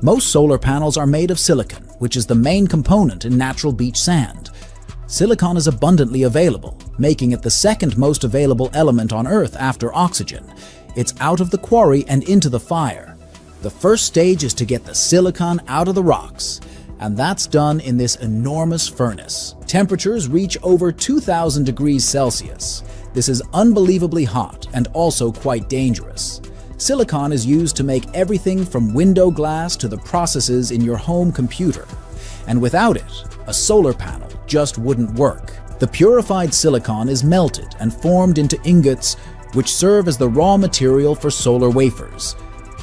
Most solar panels are made of silicon, which is the main component in natural beach sand. Silicon is abundantly available, making it the second most available element on Earth after oxygen. It's out of the quarry and into the fire. The first stage is to get the silicon out of the rocks, and that's done in this enormous furnace. Temperatures reach over 2000 degrees Celsius. This is unbelievably hot and also quite dangerous. Silicon is used to make everything from window glass to the processes in your home computer. And without it, a solar panel just wouldn't work. The purified silicon is melted and formed into ingots, which serve as the raw material for solar wafers.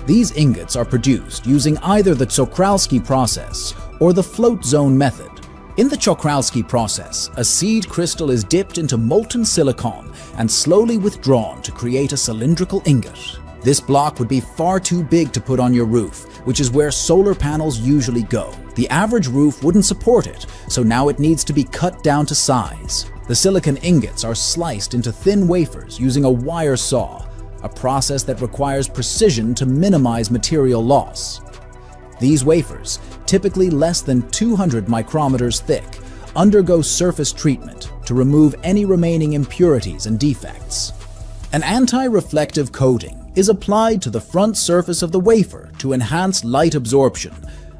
These ingots are produced using either the Czochralski process or the float zone method. In the Czochralski process, a seed crystal is dipped into molten silicon and slowly withdrawn to create a cylindrical ingot. This block would be far too big to put on your roof, which is where solar panels usually go. The average roof wouldn't support it, so now it needs to be cut down to size. The silicon ingots are sliced into thin wafers using a wire saw, a process that requires precision to minimize material loss. These wafers, typically less than 200 micrometers thick, undergo surface treatment to remove any remaining impurities and defects. An anti-reflective coating is applied to the front surface of the wafer to enhance light absorption,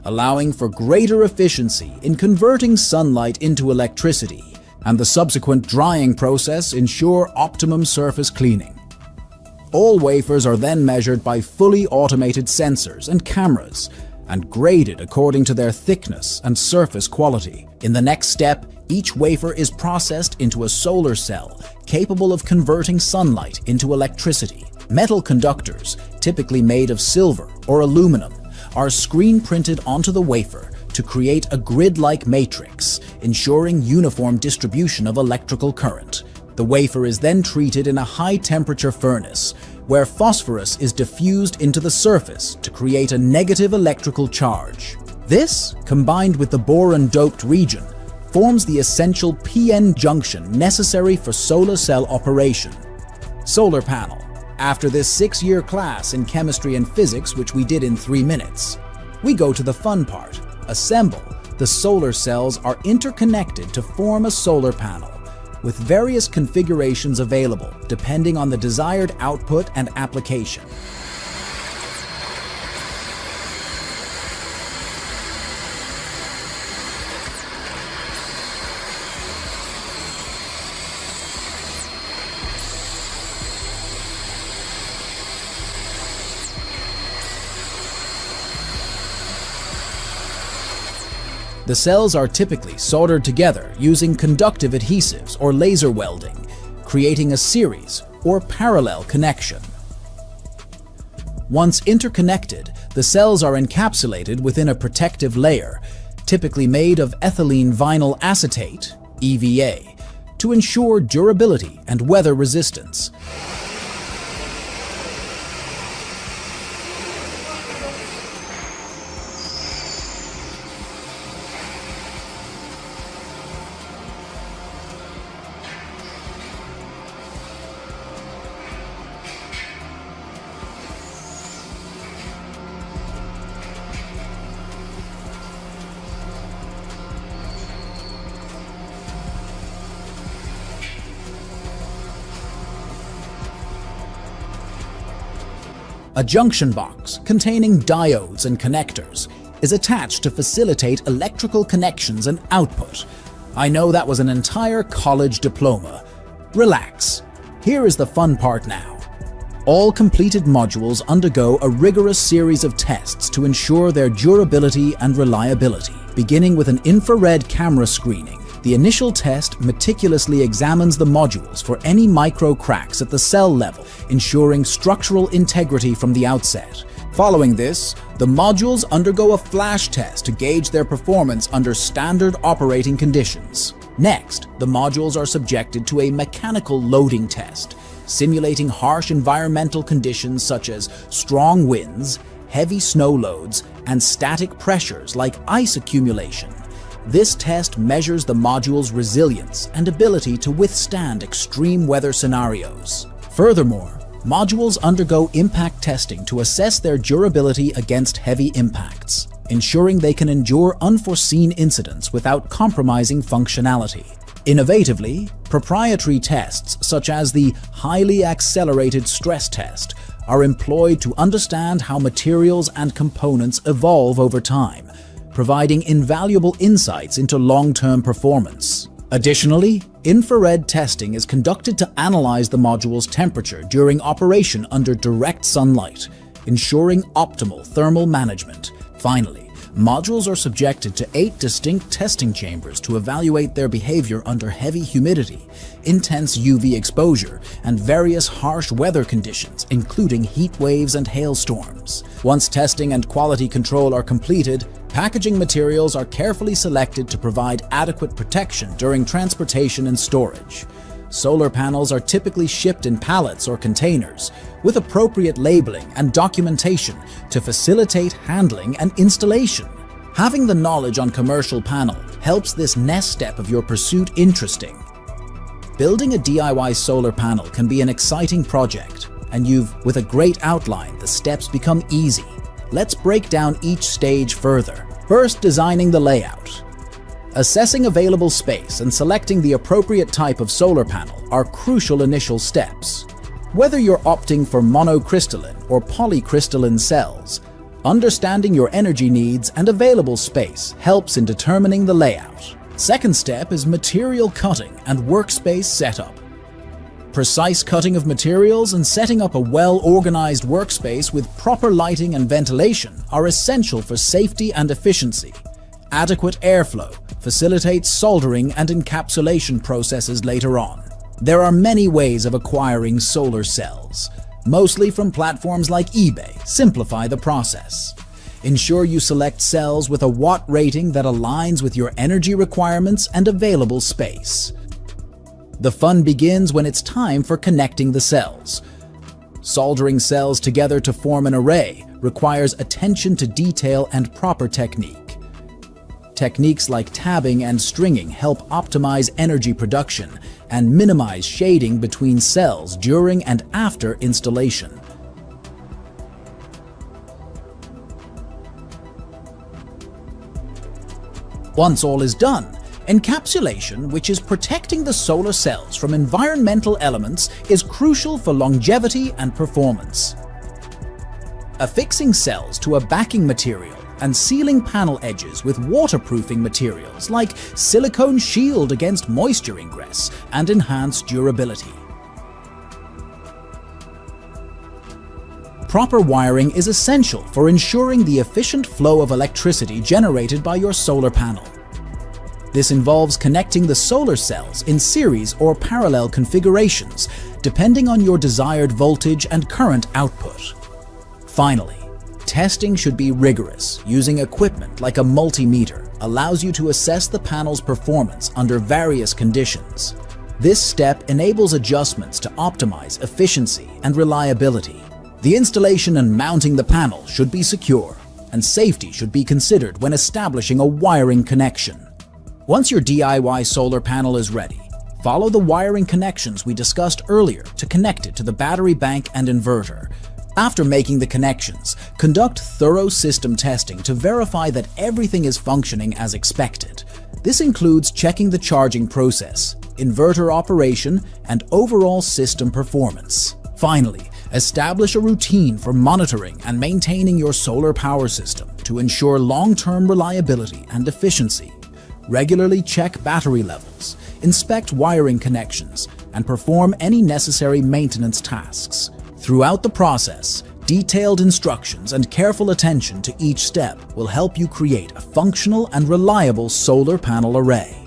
allowing for greater efficiency in converting sunlight into electricity, and the subsequent drying process ensure optimum surface cleaning. All wafers are then measured by fully automated sensors and cameras, and graded according to their thickness and surface quality. In the next step, each wafer is processed into a solar cell capable of converting sunlight into electricity. Metal conductors, typically made of silver or aluminum, are screen printed onto the wafer to create a grid-like matrix, ensuring uniform distribution of electrical current. The wafer is then treated in a high-temperature furnace, where phosphorus is diffused into the surface to create a negative electrical charge. This, combined with the boron-doped region, forms the essential p-n junction necessary for solar cell operation. Solar panel. After this 6-year class in chemistry and physics, which we did in 3 minutes, we go to the fun part. Assemble. The solar cells are interconnected to form a solar panel, with various configurations available depending on the desired output and application. The cells are typically soldered together using conductive adhesives or laser welding, creating a series or parallel connection. Once interconnected, the cells are encapsulated within a protective layer, typically made of ethylene vinyl acetate, EVA, to ensure durability and weather resistance. A junction box containing diodes and connectors is attached to facilitate electrical connections and output. I know that was an entire college diploma. Relax. Here is the fun part now. All completed modules undergo a rigorous series of tests to ensure their durability and reliability. Beginning with an infrared camera screening, the initial test meticulously examines the modules for any micro cracks at the cell level, ensuring structural integrity from the outset. Following this, the modules undergo a flash test to gauge their performance under standard operating conditions. Next, the modules are subjected to a mechanical loading test, simulating harsh environmental conditions such as strong winds, heavy snow loads, and static pressures like ice accumulation. This test measures the module's resilience and ability to withstand extreme weather scenarios. Furthermore, modules undergo impact testing to assess their durability against heavy impacts. ensuring they can endure unforeseen incidents without compromising functionality. Innovatively, proprietary tests such as the highly accelerated stress test are employed to understand how materials and components evolve over time, providing invaluable insights into long-term performance. Additionally, infrared testing is conducted to analyze the module's temperature during operation under direct sunlight, ensuring optimal thermal management. Finally, modules are subjected to 8 distinct testing chambers to evaluate their behavior under heavy humidity, intense UV exposure, and various harsh weather conditions, including heat waves and hailstorms. Once testing and quality control are completed, packaging materials are carefully selected to provide adequate protection during transportation and storage. Solar panels are typically shipped in pallets or containers, with appropriate labeling and documentation to facilitate handling and installation. Having the knowledge on commercial panel helps this next step of your pursuit interesting. Building a DIY solar panel can be an exciting project, and with a great outline, the steps become easy. Let's break down each stage further. First, designing the layout. Assessing available space and selecting the appropriate type of solar panel are crucial initial steps. Whether you're opting for monocrystalline or polycrystalline cells, understanding your energy needs and available space helps in determining the layout. Second step is material cutting and workspace setup. Precise cutting of materials and setting up a well-organized workspace with proper lighting and ventilation are essential for safety and efficiency. Adequate airflow facilitates soldering and encapsulation processes later on. There are many ways of acquiring solar cells, mostly from platforms like eBay. Simplify the process. Ensure you select cells with a watt rating that aligns with your energy requirements and available space. The fun begins when it's time for connecting the cells. Soldering cells together to form an array requires attention to detail and proper technique. Techniques like tabbing and stringing help optimize energy production and minimize shading between cells during and after installation. Once all is done, encapsulation, which is protecting the solar cells from environmental elements, is crucial for longevity and performance. Affixing cells to a backing material and sealing panel edges with waterproofing materials like silicone shield against moisture ingress and enhanced durability. Proper wiring is essential for ensuring the efficient flow of electricity generated by your solar panel. This involves connecting the solar cells in series or parallel configurations, depending on your desired voltage and current output. Finally, testing should be rigorous. Using equipment like a multimeter allows you to assess the panel's performance under various conditions. This step enables adjustments to optimize efficiency and reliability. The installation and mounting the panel should be secure, and safety should be considered when establishing a wiring connection. Once your DIY solar panel is ready, follow the wiring connections we discussed earlier to connect it to the battery bank and inverter. After making the connections, conduct thorough system testing to verify that everything is functioning as expected. This includes checking the charging process, inverter operation, and overall system performance. Finally, establish a routine for monitoring and maintaining your solar power system to ensure long-term reliability and efficiency. Regularly check battery levels, inspect wiring connections, and perform any necessary maintenance tasks. Throughout the process, detailed instructions and careful attention to each step will help you create a functional and reliable solar panel array.